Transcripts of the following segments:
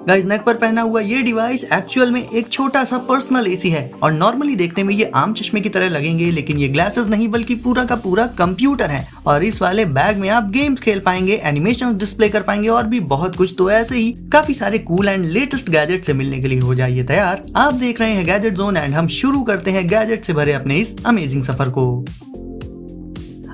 Guys नेक पर पहना हुआ ये डिवाइस एक्चुअल में एक छोटा सा पर्सनल एसी है और नॉर्मली देखने में ये आम चश्मे की तरह लगेंगे, लेकिन ये ग्लासेस नहीं बल्कि पूरा का पूरा कंप्यूटर है। और इस वाले बैग में आप गेम्स खेल पाएंगे, एनिमेशन डिस्प्ले कर पाएंगे और भी बहुत कुछ। तो ऐसे ही काफी सारे कूल एंड लेटेस्ट गैजेट से मिलने के लिए हो जाइए तैयार। आप देख रहे हैं गैजेट जोन एंड हम शुरू करते हैं गैजेट से भरे अपने इस अमेजिंग सफर को।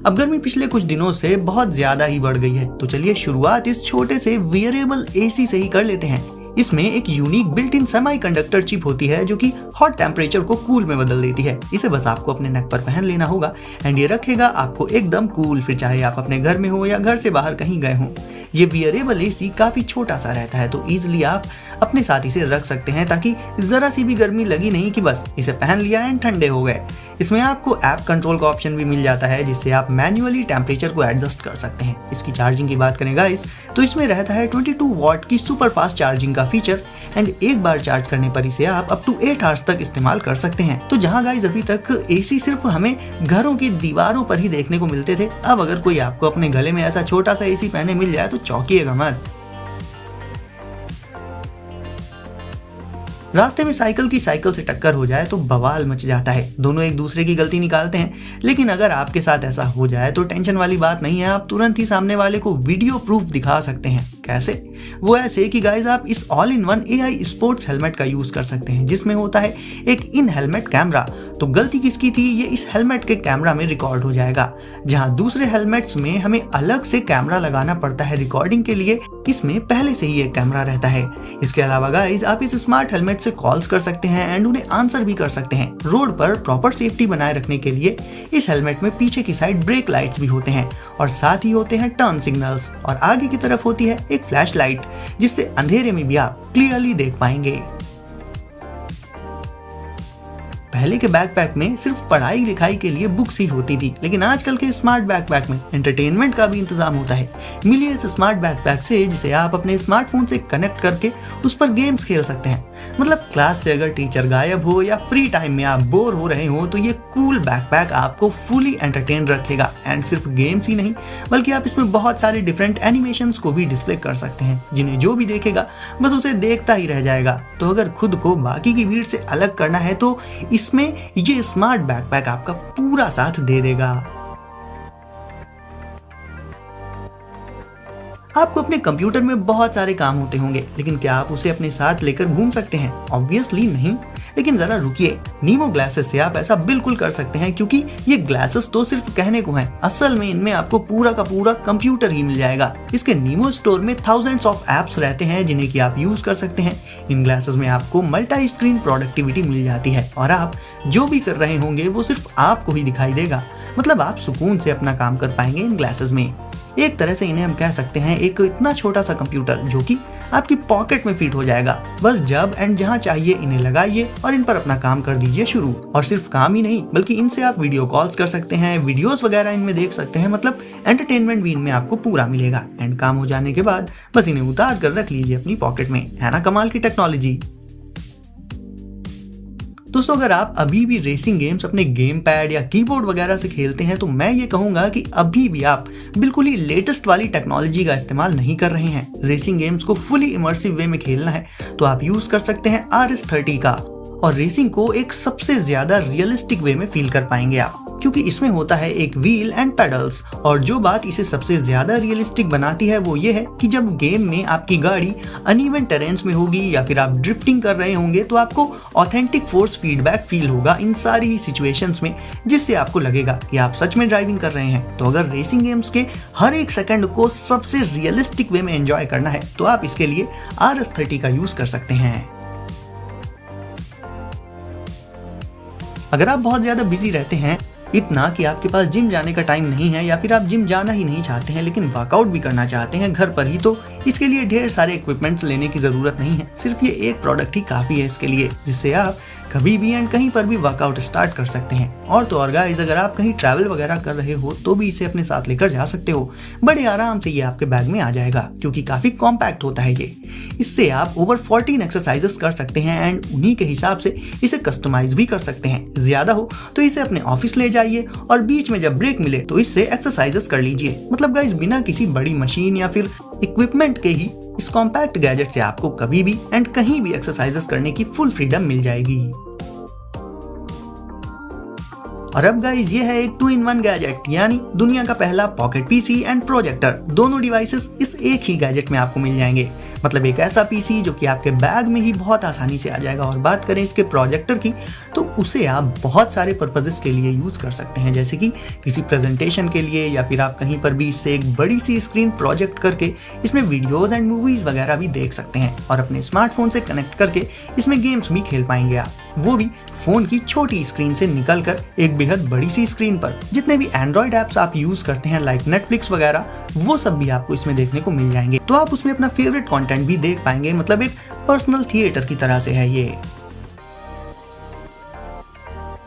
अब गर्मी पिछले कुछ दिनों से बहुत ज्यादा ही बढ़ गई है, तो चलिए शुरुआत इस छोटे से वियरेबल एसी से ही कर लेते हैं। इसमें एक unique built in semiconductor chip होती है जो कि हॉट टेम्परेचर को कूल में बदल देती है। इसे बस आपको अपने नेक पर पहन लेना होगा एंड ये रखेगा आपको एकदम कूल, फिर चाहे आप अपने घर में हो या घर से बाहर कहीं गए हो। ये वियरेबल एसी काफी छोटा सा रहता है, तो इजिली आप अपने साथ इसे रख सकते हैं ताकि जरा सी भी गर्मी लगी नहीं कि बस इसे पहन लिया एंड ठंडे हो गए। इसमें आपको ऐप कंट्रोल का ऑप्शन भी मिल जाता है जिससे आप मैन्युअली टेम्परेचर को एडजस्ट कर सकते हैं। इसकी चार्जिंग की बात करें गाइस तो इसमें रहता है 22 वॉट की सुपर फास्ट चार्जिंग का फीचर एंड एक बार चार्ज करने पर इसे आप अप टू 8 आवर्स तक इस्तेमाल कर सकते हैं। तो जहां गाइस अभी तक एसी सिर्फ हमें घरों की दीवारों पर ही देखने को मिलते थे, अब अगर कोई आपको अपने गले में ऐसा छोटा सा एसी पहने मिल जाए तो चौंकिएगा मत। रास्ते में साइकिल की साइकिल से टक्कर हो जाए तो बवाल मच जाता है, दोनों एक दूसरे की गलती निकालते हैं। लेकिन अगर आपके साथ ऐसा हो जाए तो टेंशन वाली बात नहीं है, आप तुरंत ही सामने वाले को वीडियो प्रूफ दिखा सकते हैं। कैसे? वो ऐसे कि गाइस आप इस all in one AI sports helmet का यूज कर सकते हैं जिसमें होता है एक इन हेलमेट कैमरा। तो गलती किसकी थी, ये इस हेलमेट के कैमरा में रिकॉर्ड हो जाएगा, जहां दूसरे हेलमेट्स में हमें अलग से कैमरा लगाना पड़ता है रिकॉर्डिंग के लिए। इसमें पहले से ही एक कैमरा रहता है। इसके अलावा गाइस आप इस स्मार्ट हेलमेट से कॉल्स कर सकते हैं एंड उन्हें आंसर भी कर सकते हैं। रोड पर प्रॉपर सेफ्टी बनाए रखने के लिए इस हेलमेट में पीछे की साइड ब्रेक लाइट्स भी होते हैं और साथ ही होते हैं टर्न सिग्नल्स, और आगे की तरफ होती है एक फ्लैश लाइट जिससे अंधेरे में भी आप क्लियरली देख पाएंगे। पहले के बैकपैक में सिर्फ पढ़ाई लिखाई के लिए बुक्स ही होती थी, लेकिन आजकल के स्मार्ट बैकपैक में एंटरटेनमेंट का भी इंतजाम होता है। मिलिए इस स्मार्ट बैकपैक से जिसे आप अपने स्मार्टफोन से कनेक्ट करके उस पर गेम्स खेल सकते हैं। मतलब क्लास से अगर टीचर गायब हो या फ्री टाइम में आप बोर हो रहे हो तो ये कूल बैकपैक आपको फुली एंटरटेन रखेगा। एंड सिर्फ गेम्स ही नहीं बल्कि आप इसमें बहुत सारे डिफरेंट एनिमेशंस को भी डिस्प्ले कर सकते हैं जिन्हें जो भी देखेगा बस उसे देखता ही रह जाएगा। तो अगर खुद को बाकी की भीड़ से अलग करना है तो इसमें ये स्मार्ट बैकपैक आपका पूरा साथ दे देगा। आपको अपने कंप्यूटर में बहुत सारे काम होते होंगे, लेकिन क्या आप उसे अपने साथ लेकर घूम सकते हैं? ऑब्वियसली नहीं। लेकिन जरा रुकिए, नीमो ग्लासेस से आप ऐसा बिल्कुल कर सकते हैं, क्योंकि ये ग्लासेस तो सिर्फ कहने को हैं, असल में इनमें आपको पूरा का पूरा कंप्यूटर ही मिल जाएगा। इसके नीमो स्टोर में थाउजेंड्स ऑफ एप्स रहते हैं जिन्हें कि आप यूज कर सकते हैं। इन ग्लासेस में आपको मल्टी स्क्रीन प्रोडक्टिविटी मिल जाती है और आप जो भी कर रहे होंगे वो सिर्फ आपको ही दिखाई देगा। मतलब आप सुकून से अपना काम कर पाएंगे इन ग्लासेस में। एक तरह से इन्हें हम कह सकते हैं एक इतना छोटा सा कंप्यूटर जो कि आपकी पॉकेट में फिट हो जाएगा। बस जब एंड जहां चाहिए इन्हें लगाइए और इन पर अपना काम कर दीजिए शुरू। और सिर्फ काम ही नहीं बल्कि इनसे आप वीडियो कॉल्स कर सकते हैं, वीडियोस वगैरह इनमें देख सकते हैं। मतलब एंटरटेनमेंट भी इनमें आपको पूरा मिलेगा। एंड काम हो जाने के बाद बस इन्हें उतार कर रख लीजिए अपनी पॉकेट में। है ना कमाल की टेक्नोलॉजी। दोस्तों अगर आप अभी भी रेसिंग गेम्स अपने गेम पैड या कीबोर्ड वगैरह से खेलते हैं तो मैं ये कहूंगा कि अभी भी आप बिल्कुल ही लेटेस्ट वाली टेक्नोलॉजी का इस्तेमाल नहीं कर रहे हैं। रेसिंग गेम्स को फुली इमर्सिव वे में खेलना है तो आप यूज कर सकते हैं RS30 का, और रेसिंग को एक सबसे ज्यादा रियलिस्टिक वे में फील कर पाएंगे आप, क्योंकि इसमें होता है एक व्हील एंड पेडल्स। और जो बात इसे सबसे ज्यादा रियलिस्टिक बनाती है वो ये है कि जब गेम में आपकी गाड़ी अनइवन टेरेन्स में होगी या फिर आप ड्रिफ्टिंग कर रहे होंगे तो आपको ऑथेंटिक फोर्स फीडबैक फील होगा इन सारी सिचुएशंस में, जिससे आपको लगेगा कि आप सच में ड्राइविंग कर रहे हैं। तो अगर रेसिंग गेम्स के हर एक सेकंड को सबसे रियलिस्टिक वे में एंजॉय करना है तो आप इसके लिए RS30 का यूज कर सकते हैं। अगर आप बहुत ज्यादा बिजी रहते हैं, इतना कि आपके पास जिम जाने का टाइम नहीं है या फिर आप जिम जाना ही नहीं चाहते हैं लेकिन वर्कआउट भी करना चाहते हैं घर पर ही, तो इसके लिए ढेर सारे इक्विपमेंट्स लेने की जरूरत नहीं है। सिर्फ ये एक प्रोडक्ट ही काफी है इसके लिए, जिससे आप कभी भी एंड कहीं पर भी वर्कआउट स्टार्ट कर सकते हैं। और तो और गाइस अगर आप कहीं ट्रैवल वगैरह कर रहे हो तो भी इसे अपने साथ लेकर जा सकते हो। बड़े आराम से ये आपके बैग में आ जाएगा क्योंकि काफी कॉम्पैक्ट होता है ये। इससे आप ओवर 14 एक्सरसाइजेस कर सकते हैं एंड उन्हीं के हिसाब से इसे कस्टमाइज भी कर सकते हैं। ज्यादा हो तो इसे अपने ऑफिस ले जाइए और बीच में जब ब्रेक मिले तो इससे एक्सरसाइजेस कर लीजिए। मतलब गाइस बिना किसी बड़ी मशीन या फिर इक्विपमेंट के ही इस कॉम्पैक्ट गैजेट से आपको कभी भी एंड कहीं भी एक्सरसाइजेस करने की फुल फ्रीडम मिल जाएगी। और अब गाइस ये है एक 2-in-1 गैजेट, यानी दुनिया का पहला पॉकेट पीसी एंड प्रोजेक्टर। दोनों डिवाइसेस इस एक ही गैजेट में आपको मिल जाएंगे। मतलब एक ऐसा पीसी जो कि आपके बैग में ही बहुत आसानी से आ जाएगा। और बात करें इसके प्रोजेक्टर की, तो उसे आप बहुत सारे पर्पजेस के लिए यूज कर सकते हैं, जैसे कि किसी प्रेजेंटेशन के लिए, या फिर आप कहीं पर भी इससे एक बड़ी सी स्क्रीन प्रोजेक्ट करके इसमें वीडियोज एंड मूवीज वगैरह भी देख सकते हैं। और अपने स्मार्टफोन से कनेक्ट करके इसमें गेम्स भी खेल पाएंगे आप, वो भी फोन की छोटी स्क्रीन से निकलकर एक बेहद बड़ी सी स्क्रीन पर। जितने भी एंड्रॉइड ऐप्स आप यूज करते हैं लाइक नेटफ्लिक्स वगैरह, वो सब भी आपको इसमें देखने को मिल जाएंगे। तो आप उसमें अपना फेवरेट कंटेंट भी देख पाएंगे। मतलब एक पर्सनल थिएटर की तरह से है ये।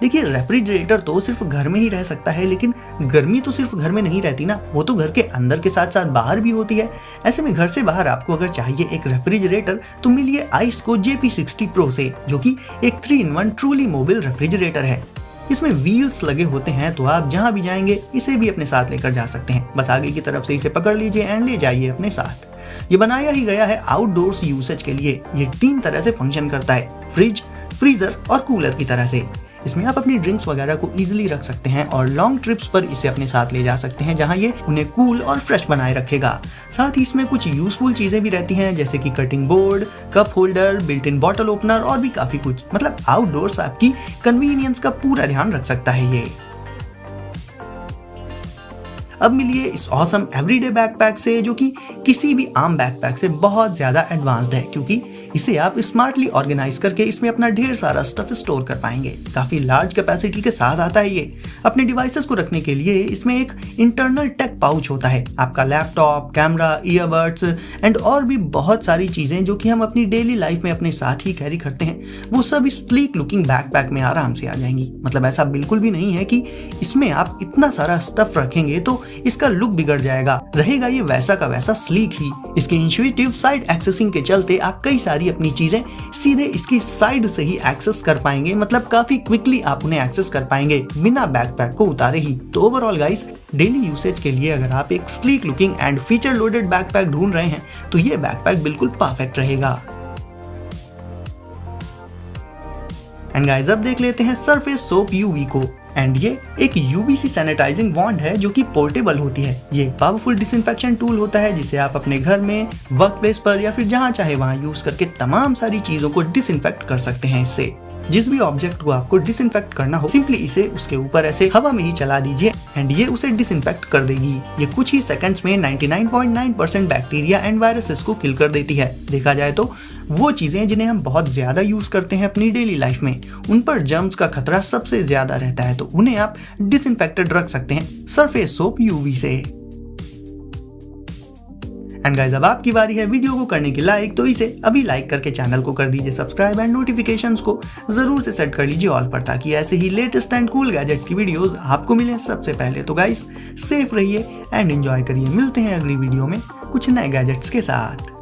देखिए, रेफ्रिजरेटर तो सिर्फ घर में ही रह सकता है, लेकिन गर्मी तो सिर्फ घर में नहीं रहती ना, वो तो घर के अंदर के साथ साथ बाहर भी होती है। ऐसे में घर से बाहर आपको अगर चाहिए एक रेफ्रिजरेटर, तो मिलिए आइस्को JP60 Pro से, जो कि एक 3-in-1 ट्रूली मोबाइल रेफ्रिजरेटर है। इसमें व्हील्स लगे होते हैं, तो आप जहां भी जाएंगे इसे भी अपने साथ लेकर जा सकते हैं। बस आगे की तरफ से इसे पकड़ लीजिए एंड ले जाइए अपने साथ। ये बनाया ही गया है आउटडोर्स यूसेज के लिए। ये 3 तरह से फंक्शन करता है, फ्रिज, फ्रीजर और कूलर की तरह से। इसमें आप अपनी ड्रिंक्स वगैरह को इजीली रख सकते हैं और लॉन्ग ट्रिप्स पर इसे अपने साथ ले जा सकते हैं, जहां ये उन्हें कूल और फ्रेश बनाए रखेगा। साथ ही इसमें कुछ यूजफुल चीजें भी रहती हैं, जैसे कि cutting board, cup holder, built in bottle opener और भी काफी कुछ। मतलब आउटडोर्स आपकी कन्वीनियंस का पूरा ध्यान रख सकता है ये। अब मिलिए इस ऑसम एवरीडे बैकपैक से, जो कि किसी भी आम बैकपैक से बहुत ज्यादा एडवांस्ड है, क्योंकि इसे आप स्मार्टली ऑर्गेनाइज करके इसमें अपना ढेर सारा स्टफ स्टोर कर पाएंगे। काफी लार्ज कैपेसिटी के साथ आता है ये। अपने डिवाइसेस को रखने के लिए इसमें एक इंटरनल टेक पाउच होता है। आपका लैपटॉप, कैमरा, ईयरबड्स एंड और भी बहुत सारी चीजें जो कि हम अपनी डेली लाइफ में अपने साथ ही कैरी करते हैं, वो सब इस स्लीक लुकिंग बैकपैक में आराम से आ जाएंगी। मतलब ऐसा बिल्कुल भी नहीं है कि इसमें आप इतना सारा स्टफ रखेंगे तो इसका लुक बिगड़ जाएगा। रहेगा ये वैसा का वैसा स्लीक ही। इसके इंट्यूटिव साइड एक्सेसिंग के चलते आप कई सारी अपनी चीजें सीधे इसकी साइड से ही एक्सेस कर पाएंगे। मतलब काफी क्विकली आप उन्हें एक्सेस कर पाएंगे बिना बैकपैक को उतारे ही। तो ओवरऑल गाइस, डेली यूसेज के लिए अगर आप एक sleek looking and feature loaded backpack ढूंढ रहे हैं, तो ये बैकपैक बिल्कुल परफेक्ट रहेगा। एंड गाइस, अब देख लेते हैं सरफेस सोप UV को। एंड ये एक UVC सैनिटाइजिंग वॉन्ड है जो कि पोर्टेबल होती है। ये पावरफुल डिसइंफेक्शन टूल होता है, जिसे आप अपने घर में, वर्क प्लेस पर या फिर जहां चाहे वहां यूज करके तमाम सारी चीजों को डिसइंफेक्ट कर सकते हैं इससे। जिस भी ऑब्जेक्ट को आपको डिसइंफेक्ट करना हो, सिंपली इसे उसके ऊपर ऐसे हवा में ही चला दीजिए एंड ये उसे डिसइंफेक्ट कर देगी। ये कुछ ही सेकंड्स में 99.9% बैक्टीरिया एंड वायरसेस को किल कर देती है। देखा जाए तो वो चीजें जिन्हें हम बहुत ज्यादा यूज करते हैं अपनी डेली लाइफ में, उन पर जर्म्स का खतरा सबसे ज्यादा रहता है, तो उन्हें आप डिसइंफेक्टेड रख सकते हैं सरफेस सोप UV से। एंड गाइस, अब आपकी बारी है वीडियो को करने की लाइक, तो इसे अभी लाइक करके चैनल को कर दीजिए सब्सक्राइब एंड नोटिफिकेशंस को जरूर से सेट कर लीजिए ऑल पर, ताकि ऐसे ही लेटेस्ट एंड कूल गैजेट्स की वीडियोस आपको मिलें सबसे पहले। तो गाइस, सेफ रहिए एंड एंजॉय करिए। मिलते हैं अगली वीडियो में कुछ नए गैजेट्स के साथ।